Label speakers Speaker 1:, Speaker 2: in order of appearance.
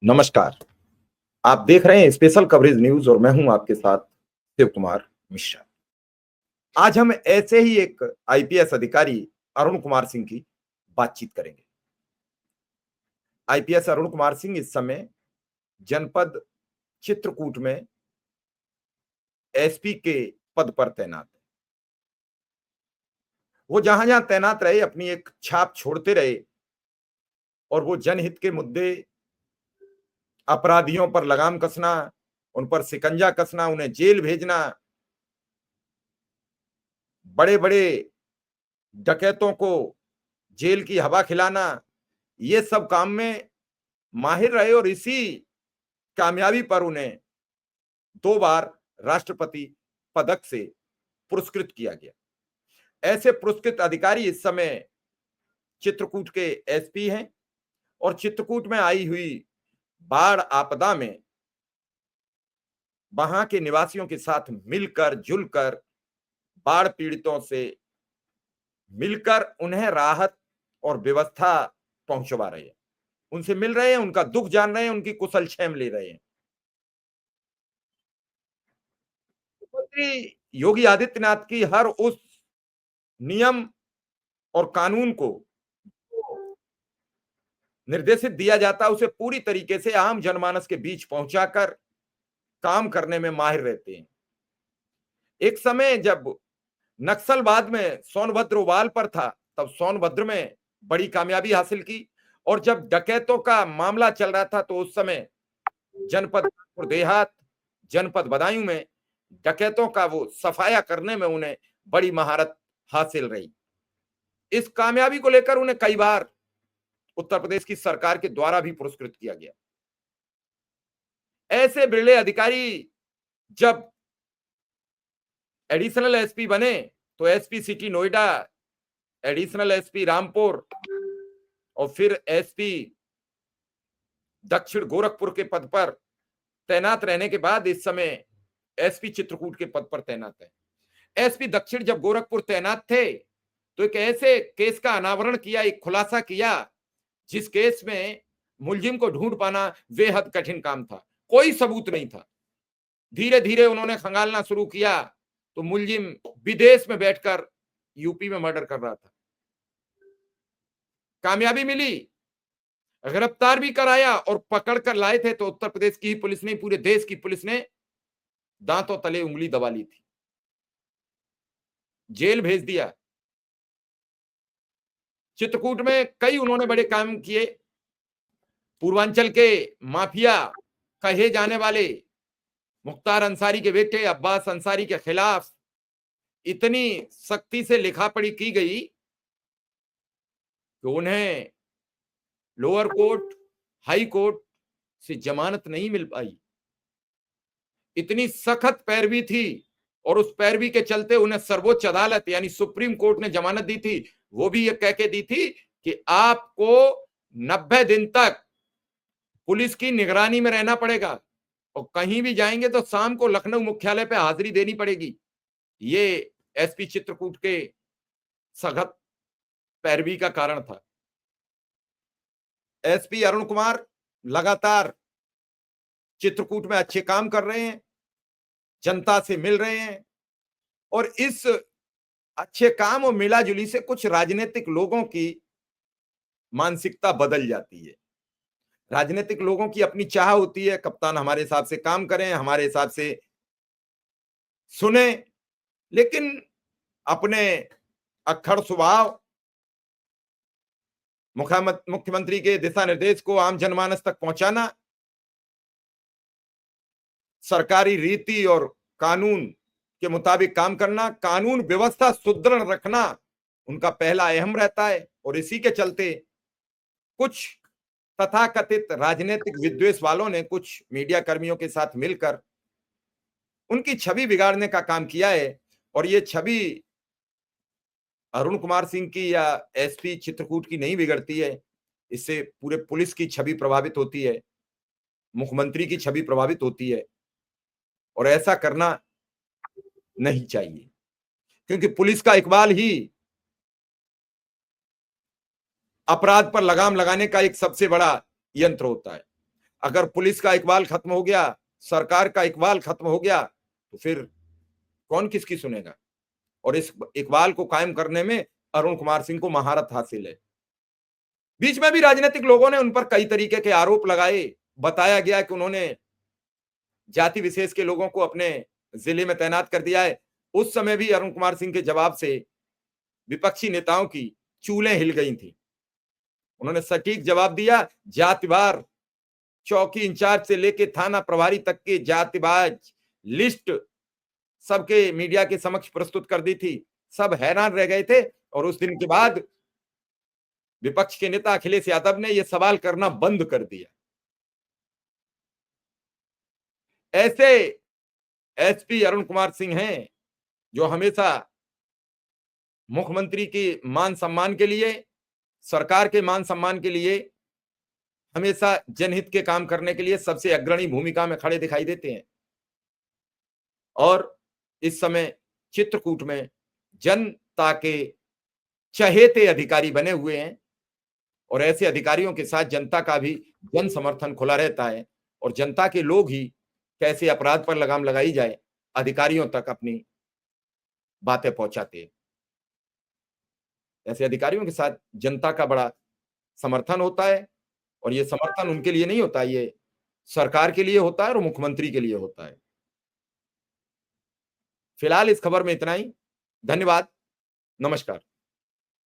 Speaker 1: नमस्कार। आप देख रहे हैं स्पेशल कवरेज न्यूज़ और मैं हूं आपके साथ शिव कुमार मिश्रा। आज हम ऐसे ही एक आईपीएस अधिकारी अरुण कुमार सिंह की बातचीत करेंगे। आईपीएस अरुण कुमार सिंह इस समय जनपद चित्रकूट में एसपी के पद पर तैनात है। वो जहां-जहां तैनात रहे अपनी एक छाप छोड़ते रहे और वो जनहित के मुद्दे, अपराधियों पर लगाम कसना, उन पर शिकंजा कसना, उन्हें जेल भेजना, बड़े-बड़े डकैतों को जेल की हवा खिलाना, ये सब काम में माहिर रहे और इसी कामयाबी पर उन्हें 2 बार राष्ट्रपति पदक से पुरस्कृत किया गया। ऐसे पुरस्कृत अधिकारी इस समय चित्रकूट के एसपी हैं और चित्रकूट में आई हुई बाढ़ आपदा में वहां के निवासियों के साथ मिलकर, जुलकर, बाढ़ पीड़ितों से मिलकर उन्हें राहत और व्यवस्था पहुंचवा रहे हैं। उनसे मिल रहे हैं, उनका दुख जान रहे हैं, उनकी कुशलक्षेम ले रहे हैं। मुख्यमंत्री योगी आदित्यनाथ की हर उस नियम और कानून को निर्देशित दिया जाता है, उसे पूरी तरीके से आम जनमानस के बीच पहुंचाकर काम करने में माहिर रहते हैं। एक समय जब नक्सलवाद में सोनभद्र उबाल पर था, तब सोनभद्र में बड़ी कामयाबी हासिल की और जब डकैतों का मामला चल रहा था, तो उस समय जनपद कानपुर देहात, जनपद बदायूं में डकैतों का वो सफाया करने में उन्हें बड़ी महारत हासिल रही। इस कामयाबी को लेकर उन्हें कई बार उत्तर प्रदेश की सरकार के द्वारा भी पुरस्कृत किया गया। ऐसे बिरले अधिकारी जब एडिशनल एसपी बने, तो SP city Noida, additional SP Rampur और फिर एसपी दक्षिण गोरखपुर के पद पर तैनात रहने के बाद इस समय एसपी चित्रकूट के पद पर तैनात है। एसपी दक्षिण जब गोरखपुर तैनात थे, तो एक ऐसे केस का अनावरण किया, एक खुलासा किया, जिस केस में मुलजिम को ढूंढ पाना बेहद कठिन काम था। कोई सबूत नहीं था। धीरे-धीरे उन्होंने खंगालना शुरू किया, तो मुलजिम विदेश में बैठकर यूपी में मर्डर कर रहा था। कामयाबी मिली, गिरफ्तार भी कराया और पकड़ कर लाए थे, तो उत्तर प्रदेश की ही पुलिस ने, पूरे देश की पुलिस ने दांतों तले उंगली दबा ली थी, जेल भेज दिया। चित्रकूट में कई उन्होंने बड़े काम किए। पूर्वांचल के माफिया कहे जाने वाले मुख्तार अंसारी के बेटे अब्बास अंसारी के खिलाफ इतनी सख्ती से लिखापढ़ी की गई कि उन्हें लोअर कोर्ट, हाई कोर्ट से जमानत नहीं मिल पाई। इतनी सख्त पैरवी थी और उस पैरवी के चलते उन्हें सर्वोच्च अदालत यानी सुप्रीम कोर्ट ने जमानत दी थी। वो भी ये कह के दी थी कि आपको 90 दिन तक पुलिस की निगरानी में रहना पड़ेगा और कहीं भी जाएंगे तो शाम को लखनऊ मुख्यालय पे हाजिरी देनी पड़ेगी। ये एसपी चित्रकूट के सख्त पैरवी का कारण था। एसपी अरुण कुमार लगातार चित्रकूट में अच्छे काम कर रहे हैं, जनता से मिल रहे हैं और इस अच्छे काम और मिलाजुली से कुछ राजनीतिक लोगों की मानसिकता बदल जाती है। राजनीतिक लोगों की अपनी चाह होती है, कप्तान हमारे हिसाब से काम करें, हमारे हिसाब से सुने, लेकिन अपने अक्खड़ स्वभाव, मुख्यमंत्री के दिशा निर्देश को आम जनमानस तक पहुंचाना, सरकारी रीति और कानून के मुताबिक काम करना, कानून व्यवस्था सुदृढ़ रखना उनका पहला अहम रहता है और इसी के चलते कुछ तथाकथित राजनीतिक विद्वेष वालों ने कुछ मीडिया कर्मियों के साथ मिलकर उनकी छवि बिगाड़ने का काम किया है और ये छवि अरुण कुमार सिंह की या एसपी चित्रकूट की नहीं बिगड़ती है, इससे पूरे पुलिस की छवि प्रभावित होती है, मुख्यमंत्री की छवि प्रभावित होती है और ऐसा करना नहीं चाहिए क्योंकि पुलिस का इकबाल ही अपराध पर लगाम लगाने का एक सबसे बड़ा यंत्र होता है। अगर पुलिस का इकबाल खत्म हो गया, सरकार का इकबाल खत्म हो गया, तो फिर कौन किसकी सुनेगा? और इस इकबाल को कायम करने में अरुण कुमार सिंह को महारत हासिल है। बीच में भी राजनीतिक लोगों ने उन पर कई तरीके के आरोप लगाए, बताया गया कि उन्होंने जाति विशेष के लोगों को अपने जिले में तैनात कर दिया है। उस समय भी अरुण कुमार सिंह के जवाब से विपक्षी नेताओं की चूलें हिल गई थी। उन्होंने सटीक जवाब दिया, जातिवार चौकी इंचार्ज से लेके थाना प्रभारी तक के जातिवाज लिस्ट सबके मीडिया के समक्ष प्रस्तुत कर दी थी। सब हैरान रह गए थे और उस दिन के बाद विपक्ष के नेता अखिलेश यादव ने यह सवाल करना बंद कर दिया। ऐसे एसपी अरुण कुमार सिंह हैं जो हमेशा मुख्यमंत्री के मान सम्मान के लिए, सरकार के मान सम्मान के लिए, हमेशा जनहित के काम करने के लिए सबसे अग्रणी भूमिका में खड़े दिखाई देते हैं। और इस समय चित्रकूट में जनता के चहेते अधिकारी बने हुए हैं और ऐसे अधिकारियों के साथ जनता का भी जन समर्थन खुला रहता है और जनता के लोग ही कैसे अपराध पर लगाम लगाई जाए, अधिकारियों तक अपनी बातें पहुंचाते हैं। ऐसे अधिकारियों के साथ जनता का बड़ा समर्थन होता है और ये समर्थन उनके लिए नहीं होता, ये सरकार के लिए होता है और मुख्यमंत्री के लिए होता है। फिलहाल इस खबर में इतना ही। धन्यवाद। नमस्कार।